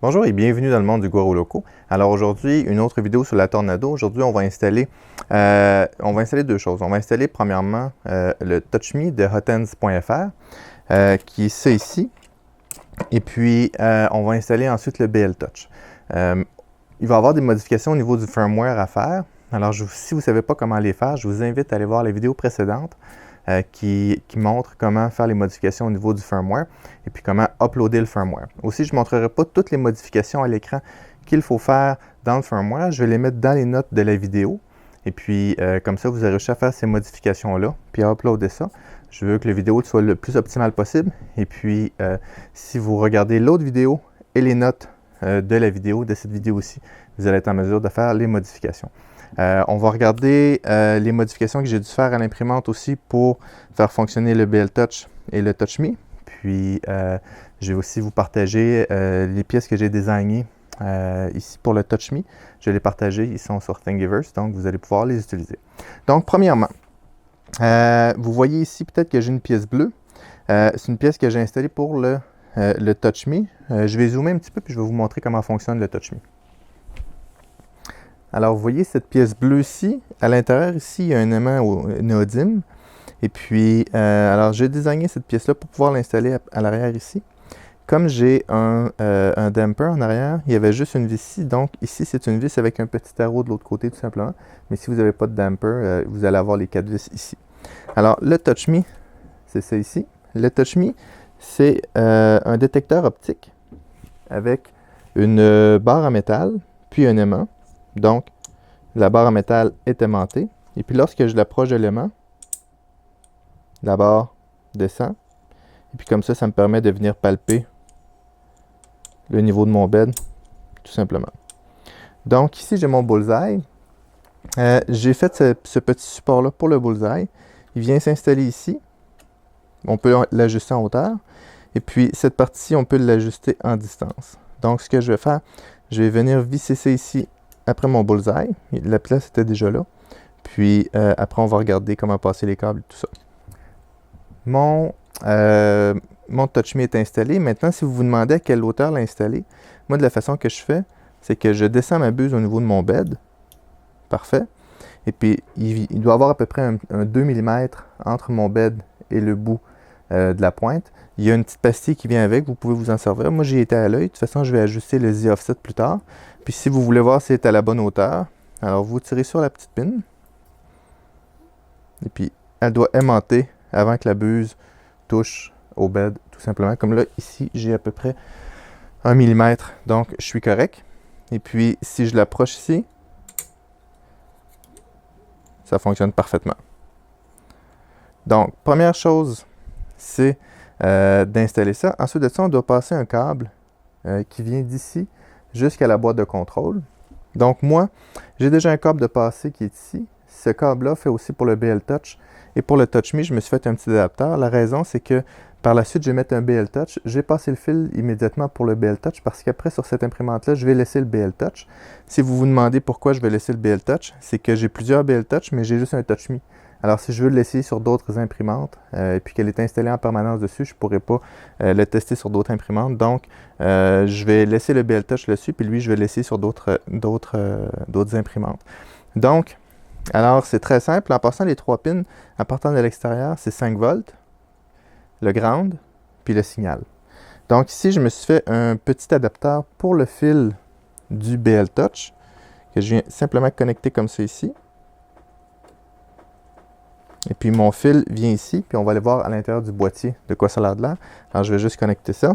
Bonjour et bienvenue dans le monde du Goro Loco. Alors aujourd'hui, une autre vidéo sur la Tornado. Aujourd'hui, on va installer deux choses. On va installer premièrement le TouchMe de Hotens.fr, qui est ça ici. Et puis, on va installer ensuite le BL Touch. Il va y avoir des modifications au niveau du firmware à faire. Alors, si vous ne savez pas comment les faire, je vous invite à aller voir les vidéos précédentes qui montrent comment faire les modifications au niveau du firmware et puis comment uploader le firmware. Aussi, je ne montrerai pas toutes les modifications à l'écran qu'il faut faire dans le firmware. Je vais les mettre dans les notes de la vidéo. Et puis, comme ça, vous aurez juste à faire ces modifications-là, puis à uploader ça. Je veux que la vidéo soit le plus optimale possible. Et puis, si vous regardez l'autre vidéo et les notes de la vidéo, de cette vidéo aussi, vous allez être en mesure de faire les modifications. On va regarder les modifications que j'ai dû faire à l'imprimante aussi pour faire fonctionner le BL Touch et le TouchMe. Puis, je vais aussi vous partager les pièces que j'ai designées ici pour le TouchMe. Je vais les partager, ils sont sur Thingiverse, donc vous allez pouvoir les utiliser. Donc, premièrement, vous voyez ici peut-être que j'ai une pièce bleue. C'est une pièce que j'ai installée pour le TouchMe. Je vais zoomer un petit peu puis je vais vous montrer comment fonctionne le TouchMe. Alors, vous voyez cette pièce bleue-ci. À l'intérieur, ici, il y a un aimant néodyme. Et puis, alors, j'ai designé cette pièce-là pour pouvoir l'installer à l'arrière ici. Comme j'ai un damper en arrière, il y avait juste une vis ici. Donc, ici, c'est une vis avec un petit arrow de l'autre côté, tout simplement. Mais si vous n'avez pas de damper, vous allez avoir les 4 vis ici. Alors, le TouchMe, c'est ça ici. Le TouchMe, c'est un détecteur optique avec une barre en métal, puis un aimant. Donc, la barre en métal est aimantée. Et puis, lorsque je l'approche de l'aimant, la barre descend. Et puis, comme ça me permet de venir palper le niveau de mon bed, tout simplement. Donc, ici, j'ai mon bullseye. J'ai fait ce petit support-là pour le bullseye. Il vient s'installer ici. On peut l'ajuster en hauteur. Et puis, cette partie-ci, on peut l'ajuster en distance. Donc, ce que je vais faire, je vais venir visser ça ici après mon bullseye. La place était déjà là. Puis, après, on va regarder comment passer les câbles et tout ça. Mon TouchMe est installé. Maintenant, si vous vous demandez à quelle hauteur l'installer, moi, de la façon que je fais, c'est que je descends ma buse au niveau de mon bed. Parfait. Et puis, il doit avoir à peu près un 2 mm entre mon bed et le bout de la pointe. Il y a une petite pastille qui vient avec, vous pouvez vous en servir. Moi, j'y étais à l'œil. De toute façon, je vais ajuster le Z-offset plus tard. Puis, si vous voulez voir si c'est à la bonne hauteur, alors vous tirez sur la petite pin. Et puis, elle doit aimanter avant que la buse touche au bed, tout simplement. Comme là, ici, j'ai à peu près 1 mm, donc je suis correct. Et puis, si je l'approche ici, ça fonctionne parfaitement. Donc, première chose, c'est d'installer ça. Ensuite de ça, on doit passer un câble qui vient d'ici jusqu'à la boîte de contrôle. Donc, moi, j'ai déjà un câble de passé qui est ici. Ce câble-là fait aussi pour le BL Touch. Et pour le TouchMe, je me suis fait un petit adapteur. La raison, c'est que par la suite, je vais mettre un BL Touch. J'ai passé le fil immédiatement pour le BL Touch parce qu'après, sur cette imprimante-là, je vais laisser le BL Touch. Si vous vous demandez pourquoi je vais laisser le BL Touch, c'est que j'ai plusieurs BL Touch, mais j'ai juste un TouchMe. Alors, si je veux le laisser sur d'autres imprimantes et puis qu'elle est installée en permanence dessus, je ne pourrais pas le tester sur d'autres imprimantes. Donc, je vais laisser le BL Touch dessus, puis lui, je vais le laisser sur d'autres imprimantes. Donc, alors, c'est très simple. En passant les 3 pins, en partant de l'extérieur, c'est 5 volts, le ground, puis le signal. Donc ici, je me suis fait un petit adapteur pour le fil du BL Touch, que je viens simplement connecter comme ça ici. Et puis mon fil vient ici, puis on va aller voir à l'intérieur du boîtier de quoi ça a l'air de l'air. Alors je vais juste connecter ça.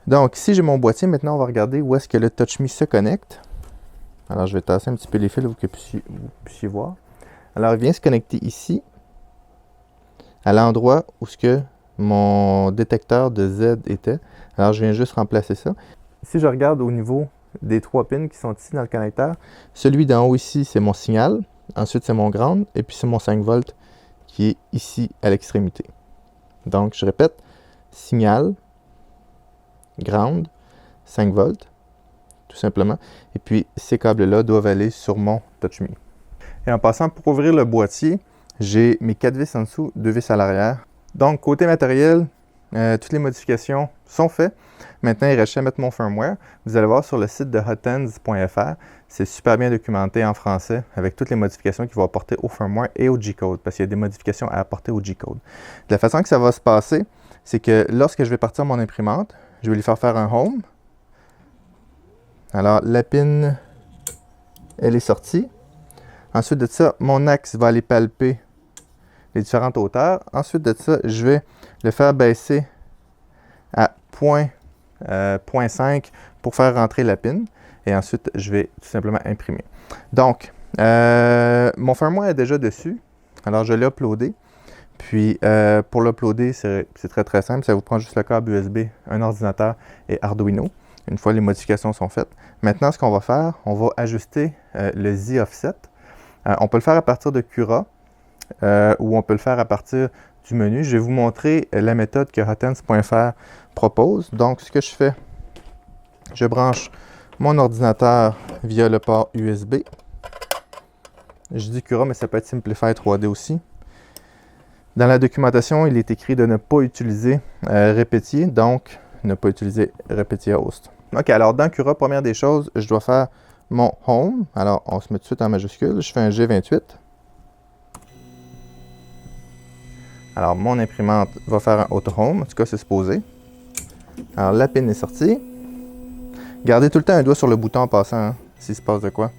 Donc ici, j'ai mon boîtier. Maintenant, on va regarder où est-ce que le TouchMe se connecte. Alors, je vais tasser un petit peu les fils pour que vous puissiez voir. Alors, il vient se connecter ici, à l'endroit où ce que mon détecteur de Z était. Alors, je viens juste remplacer ça. Si je regarde au niveau des 3 pins qui sont ici dans le connecteur, celui d'en haut ici, c'est mon signal. Ensuite, c'est mon ground. Et puis, c'est mon 5 volts qui est ici à l'extrémité. Donc, je répète, signal, ground, 5 volts. Tout simplement. Et puis, ces câbles-là doivent aller sur mon TouchMe. Et en passant, pour ouvrir le boîtier, j'ai mes 4 vis en dessous, 2 vis à l'arrière. Donc, côté matériel, toutes les modifications sont faites. Maintenant, il reste à mettre mon firmware. Vous allez voir sur le site de hotends.fr, c'est super bien documenté en français avec toutes les modifications qu'il va apporter au firmware et au G-code, parce qu'il y a des modifications à apporter au G-code. De la façon que ça va se passer, c'est que lorsque je vais partir mon imprimante, je vais lui faire un home. Alors, la pin, elle est sortie. Ensuite de ça, mon axe va aller palper les différentes hauteurs. Ensuite de ça, je vais le faire baisser à 0.5 pour faire rentrer la pin. Et ensuite, je vais tout simplement imprimer. Donc, mon firmware est déjà dessus. Alors, je l'ai uploadé. Puis, pour l'uploader, c'est très simple. Ça vous prend juste le câble USB, un ordinateur et Arduino. Une fois les modifications sont faites. Maintenant, ce qu'on va faire, on va ajuster le Z offset. On peut le faire à partir de Cura ou on peut le faire à partir du menu. Je vais vous montrer la méthode que hotends.fr propose. Donc, ce que je fais, je branche mon ordinateur via le port USB. Je dis Cura, mais ça peut être Simplify 3D aussi. Dans la documentation, il est écrit de ne pas utiliser Repetier, donc ne pas utiliser Repetier Host. OK, alors dans Cura, première des choses, je dois faire mon Home. Alors, on se met tout de suite en majuscule. Je fais un G28. Alors, mon imprimante va faire un Auto Home. En tout cas, c'est supposé. Alors, la pin est sortie. Gardez tout le temps un doigt sur le bouton en passant, hein, s'il se passe de quoi.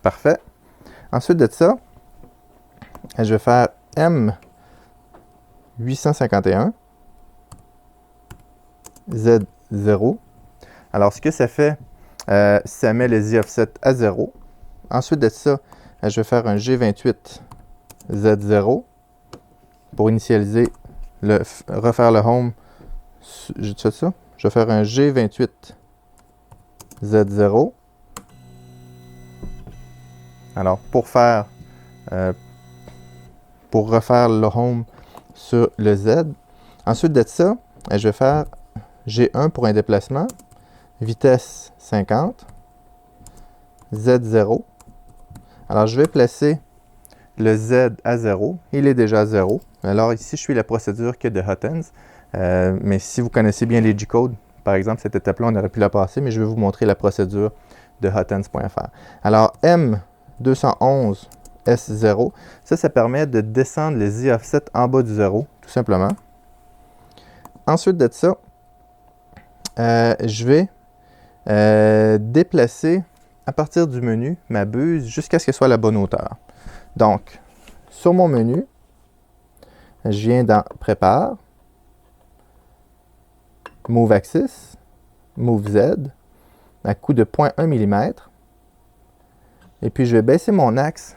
Parfait. Ensuite de ça, je vais faire M851 Z0. Alors, ce que ça fait, ça met le Z offset à 0. Ensuite de ça, je vais faire un G28 Z0 pour initialiser, refaire le home. J'ai fait ça. Je vais faire un G28 Z0. Alors, pour refaire le home sur le Z. Ensuite de ça, je vais faire G1 pour un déplacement, vitesse 50, Z0. Alors, je vais placer le Z à 0. Il est déjà à 0. Alors, ici, je suis la procédure que de Hotends. Mais si vous connaissez bien les G-codes, par exemple, cette étape-là, on aurait pu la passer, mais je vais vous montrer la procédure de hotends.fr. Alors, M211 S0, ça permet de descendre les Z offset en bas du 0, tout simplement. Ensuite de ça, je vais déplacer à partir du menu ma buse jusqu'à ce qu'elle soit à la bonne hauteur. Donc, sur mon menu, je viens dans Prépare, Move Axis, Move Z, à coup de 0.1 mm. Et puis, je vais baisser mon axe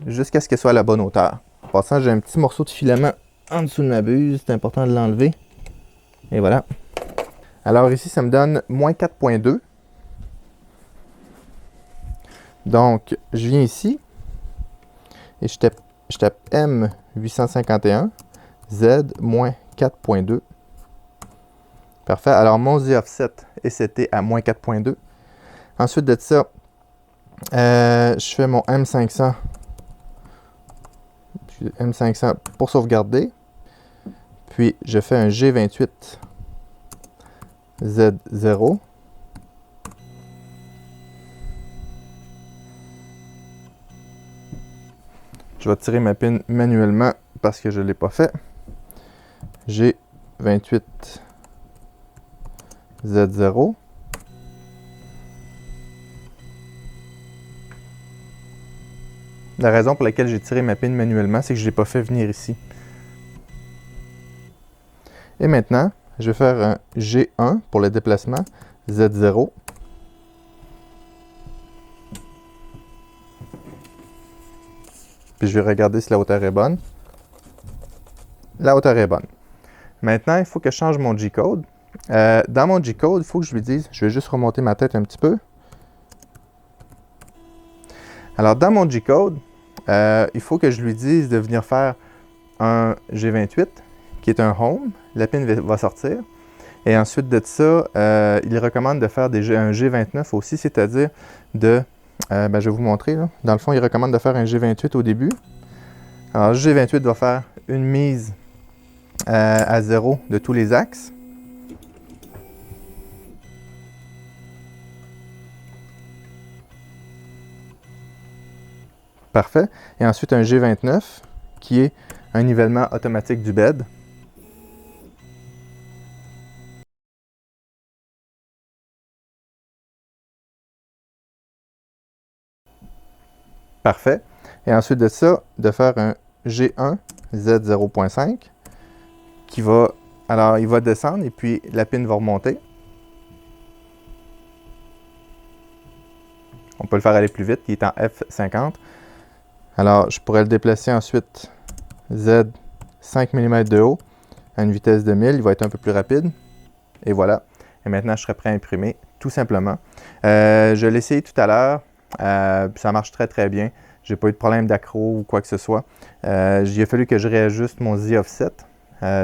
jusqu'à ce qu'elle soit à la bonne hauteur. En passant, j'ai un petit morceau de filament en dessous de ma buse. C'est important de l'enlever. Et voilà. Alors ici, ça me donne moins 4.2. Donc, je viens ici et je tape M851 Z moins 4.2. Parfait. Alors, mon Z offset est seté à moins 4.2. Ensuite de ça, je fais mon M500 pour sauvegarder. Puis, je fais un G28 Z0. Je vais tirer ma pin manuellement parce que je ne l'ai pas fait. G28 Z0. La raison pour laquelle j'ai tiré ma pin manuellement, c'est que je ne l'ai pas fait venir ici. Et maintenant, je vais faire un G1 pour le déplacement, Z0. Puis je vais regarder si la hauteur est bonne. La hauteur est bonne. Maintenant, il faut que je change mon G-code. Dans mon G-code, il faut que je lui dise, je vais juste remonter ma tête un petit peu. Alors, dans mon G-code, il faut que je lui dise de venir faire un G28, qui est un home. La pin va sortir. Et ensuite de ça, il recommande de faire un G29 aussi, c'est-à-dire de Ben, je vais vous montrer. Là. Dans le fond, il recommande de faire un G28 au début. Alors, le G28 va faire une mise à 0 de tous les axes. Parfait. Et ensuite, un G29 qui est un nivellement automatique du bed. Parfait. Et ensuite de ça, de faire un G1 Z0.5 qui va... Alors, il va descendre et puis la pin va remonter. On peut le faire aller plus vite, il est en F50. Alors, je pourrais le déplacer ensuite Z 5 mm de haut à une vitesse de 1000. Il va être un peu plus rapide. Et voilà. Et maintenant, je serai prêt à imprimer, tout simplement. Je l'ai essayé tout à l'heure. Ça marche très, très bien. J'ai pas eu de problème d'accro ou quoi que ce soit. Il a fallu que je réajuste mon Z-offset,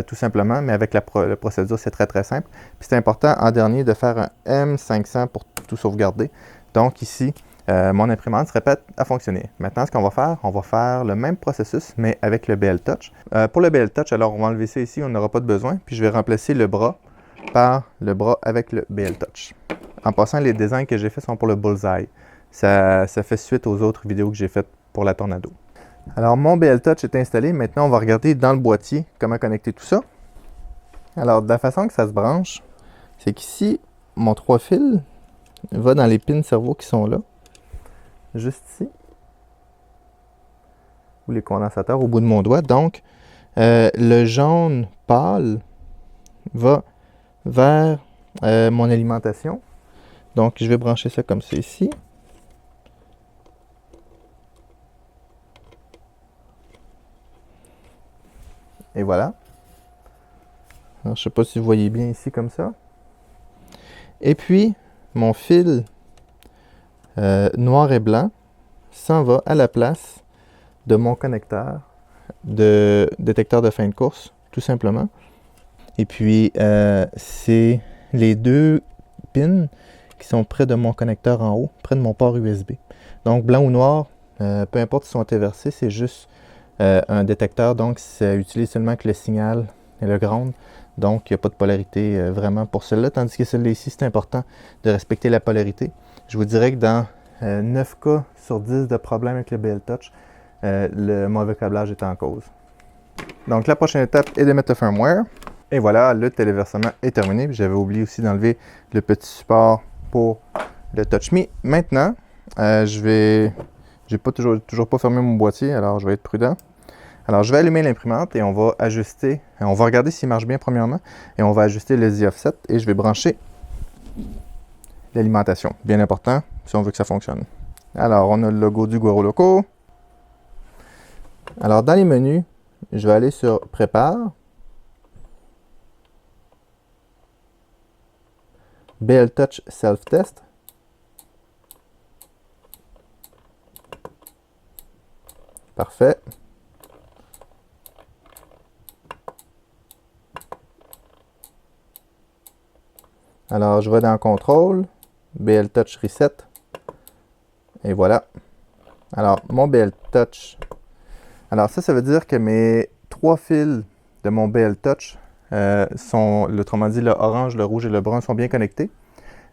tout simplement. Mais avec la procédure, c'est très, très simple. Puis c'est important, en dernier, de faire un M500 pour tout sauvegarder. Donc ici, mon imprimante serait prête à fonctionner. Maintenant, ce qu'on va faire le même processus, mais avec le BL Touch. Pour le BL Touch, alors on va enlever ça ici, on n'aura pas de besoin. Puis je vais remplacer le bras par le bras avec le BL Touch. En passant, les designs que j'ai faits sont pour le Bullseye. Ça fait suite aux autres vidéos que j'ai faites pour la Tornado. Alors, mon BL Touch est installé. Maintenant, on va regarder dans le boîtier comment connecter tout ça. Alors, de la façon que ça se branche, c'est qu'ici, mon 3 fils va dans les pins cerveau qui sont là. Juste ici. Ou les condensateurs au bout de mon doigt. Donc, le jaune pâle va vers mon alimentation. Donc, je vais brancher ça comme ça ici. Et voilà. Alors, je ne sais pas si vous voyez bien ici comme ça. Et puis, mon fil noir et blanc s'en va à la place de mon connecteur de détecteur de fin de course, tout simplement. Et puis, c'est les deux pins qui sont près de mon connecteur en haut, près de mon port USB. Donc, blanc ou noir, peu importe s'ils sont inversés, c'est juste un détecteur. Donc, ça utilise seulement que le signal et le ground. Donc, il n'y a pas de polarité vraiment pour celle-là. Tandis que celle-là ici, c'est important de respecter la polarité. Je vous dirais que dans 9 cas sur 10 de problèmes avec le BL Touch, le mauvais câblage est en cause. Donc, la prochaine étape est de mettre le firmware. Et voilà, le téléversement est terminé. J'avais oublié aussi d'enlever le petit support pour le TouchMe. Maintenant, j'ai toujours pas fermé mon boîtier, alors je vais être prudent. Alors, je vais allumer l'imprimante et on va ajuster. On va regarder s'il marche bien premièrement. Et on va ajuster le Z-offset et je vais brancher l'alimentation. Bien important si on veut que ça fonctionne. Alors, on a le logo du Goro Loco. Alors, dans les menus, je vais aller sur Prépare. BL Touch Self-Test. Parfait. Alors, je vais dans Contrôle, BL Touch Reset. Et voilà. Alors, mon BL Touch. Alors, ça veut dire que mes 3 fils de mon BL Touch sont, autrement dit, le orange, le rouge et le brun sont bien connectés.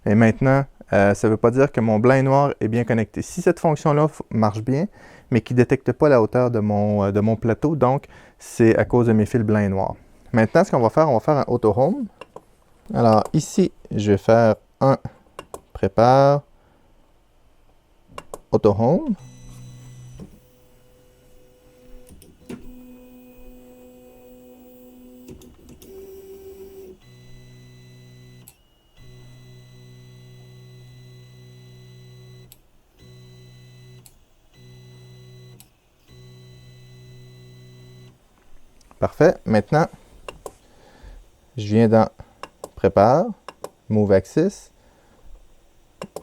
Et maintenant, ça ne veut pas dire que mon blanc et noir est bien connecté. Si cette fonction-là marche bien, mais qui ne détecte pas la hauteur de mon plateau, donc c'est à cause de mes fils blancs et noirs. Maintenant, ce qu'on va faire un Auto Home. Alors ici, je vais faire un Prépare Auto Home. Parfait. Maintenant, je viens dans Prépare, Move Axis,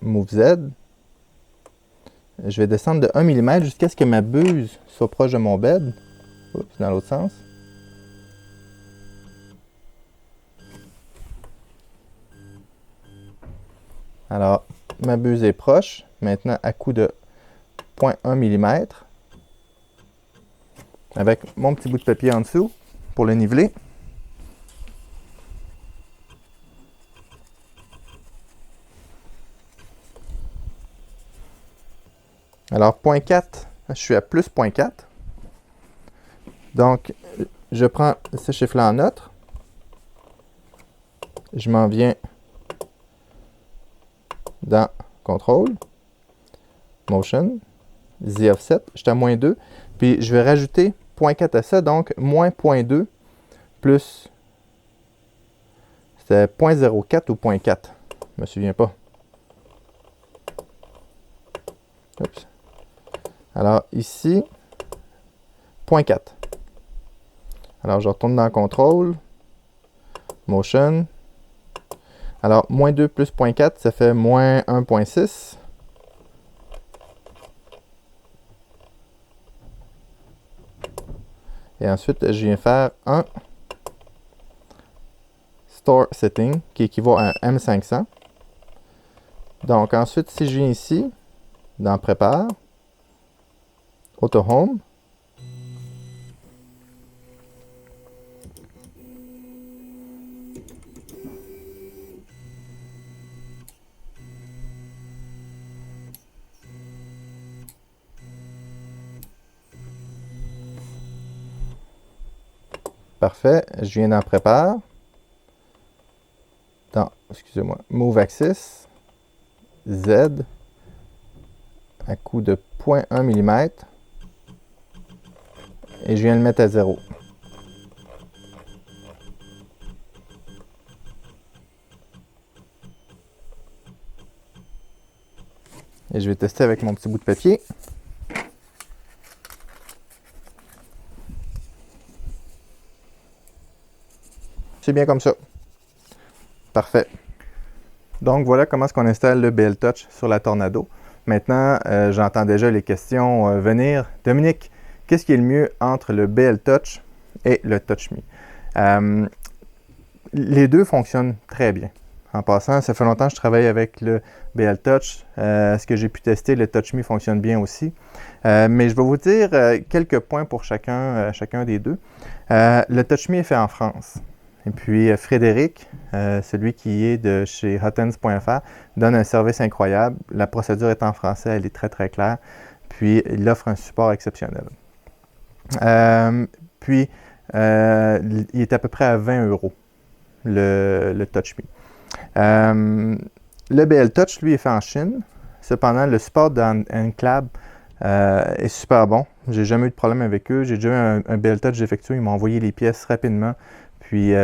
Move Z. Je vais descendre de 1 mm jusqu'à ce que ma buse soit proche de mon bed. Oups, dans l'autre sens. Alors, ma buse est proche. Maintenant, à coup de 0,1 mm. Avec mon petit bout de papier en dessous pour le niveler. Alors, 0,4, je suis à plus 0,4. Donc, je prends ce chiffre-là en note. Je m'en viens dans Control, Motion, Z Offset. J'étais à moins 2. Puis, je vais rajouter 0,4 à ça. Donc, moins 0,2 plus... C'était 0,04 ou 0,4? Je me souviens pas. Oups. Alors, ici, 0,4. Alors, je retourne dans Control, Motion. Alors, moins 2 plus 0,4, ça fait moins 1,6. Et ensuite, je viens faire un Store Setting qui équivaut à un M500. Donc, ensuite, si je viens ici, dans Prépare, Auto Home, parfait, je viens dans Prépare, dans, excusez-moi, Move Axis, Z, à coup de 0,1 mm, et je viens le mettre à 0. Et je vais tester avec mon petit bout de papier. C'est bien comme ça. Parfait. Donc voilà comment est-ce qu'on installe le BL Touch sur la Tornado. Maintenant, j'entends déjà les questions venir. Dominique, qu'est-ce qui est le mieux entre le BL Touch et le Touch Me? Les deux fonctionnent très bien. En passant, ça fait longtemps que je travaille avec le BL Touch. Ce que j'ai pu tester, le Touch Me fonctionne bien aussi. Mais je vais vous dire quelques points pour chacun des deux. Le Touch Me est fait en France. Et puis Frédéric, celui qui est de chez hotens.fr, donne un service incroyable. La procédure est en français, elle est très très claire. Puis il offre un support exceptionnel. Il est à peu près à 20 €, le Touch Me. Le BL Touch, lui, est fait en Chine. Cependant, le support d'Enclab est super bon. J'ai jamais eu de problème avec eux. J'ai déjà eu un BL Touch défectueux. Ils m'ont envoyé les pièces rapidement. Puis,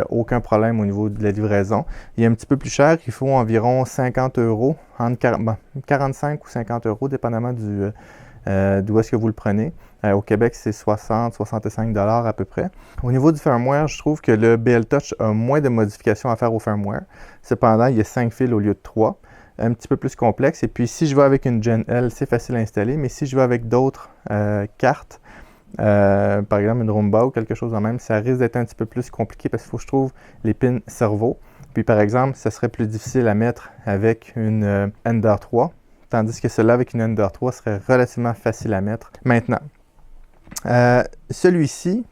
aucun problème au niveau de la livraison. Il est un petit peu plus cher. Il faut environ 50 €, entre 45 ou 50 €, dépendamment d'où est-ce que vous le prenez. Au Québec, c'est 60-65 $ à peu près. Au niveau du firmware, je trouve que le BL Touch a moins de modifications à faire au firmware. Cependant, il y a 5 fils au lieu de 3. Un petit peu plus complexe. Et puis, si je vais avec une Gen L, c'est facile à installer. Mais si je vais avec d'autres cartes, par exemple une Roomba ou quelque chose de même, ça risque d'être un petit peu plus compliqué parce qu'il faut que je trouve les pins cerveau. Puis par exemple, ça serait plus difficile à mettre avec une Ender 3, tandis que celle-là avec une Ender 3 serait relativement facile à mettre. Maintenant, celui-ci,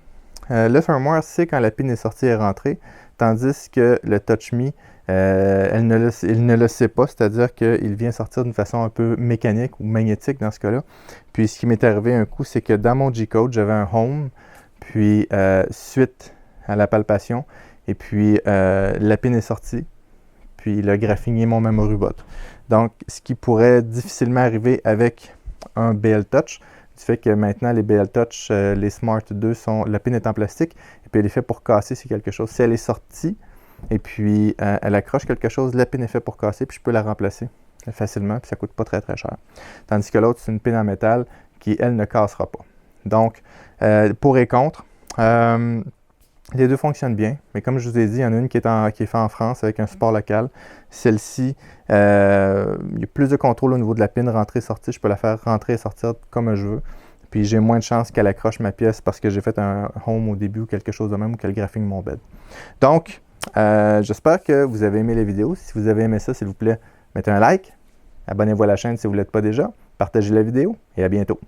le firmware sait quand la pin est sortie et rentrée, tandis que le Touch Me, il ne le sait pas, c'est-à-dire qu'il vient sortir d'une façon un peu mécanique ou magnétique dans ce cas-là. Puis ce qui m'est arrivé un coup, c'est que dans mon G-code, j'avais un Home, puis suite à la palpation, et puis la pin est sortie, puis il a graffiné mon memory bot. Donc, ce qui pourrait difficilement arriver avec un BL Touch, du fait que maintenant les BL Touch, les Smart 2, la pin est en plastique, et puis elle est faite pour casser si quelque chose. Si elle est sortie, et puis elle accroche quelque chose, la pin est faite pour casser, puis je peux la remplacer facilement, puis ça ne coûte pas très très cher. Tandis que l'autre, c'est une pin en métal qui, elle, ne cassera pas. Donc, pour et contre, les deux fonctionnent bien, mais comme je vous ai dit, il y en a une qui est faite en France avec un support local. Celle-ci, il y a plus de contrôle au niveau de la pin rentrée-sortie. Je peux la faire rentrer et sortir comme je veux. Puis j'ai moins de chances qu'elle accroche ma pièce parce que j'ai fait un home au début ou quelque chose de même ou qu'elle graphine mon bed. Donc, j'espère que vous avez aimé la vidéo. Si vous avez aimé ça, s'il vous plaît, mettez un like, Abonnez-vous à la chaîne si vous ne l'êtes pas déjà. Partagez la vidéo et à bientôt.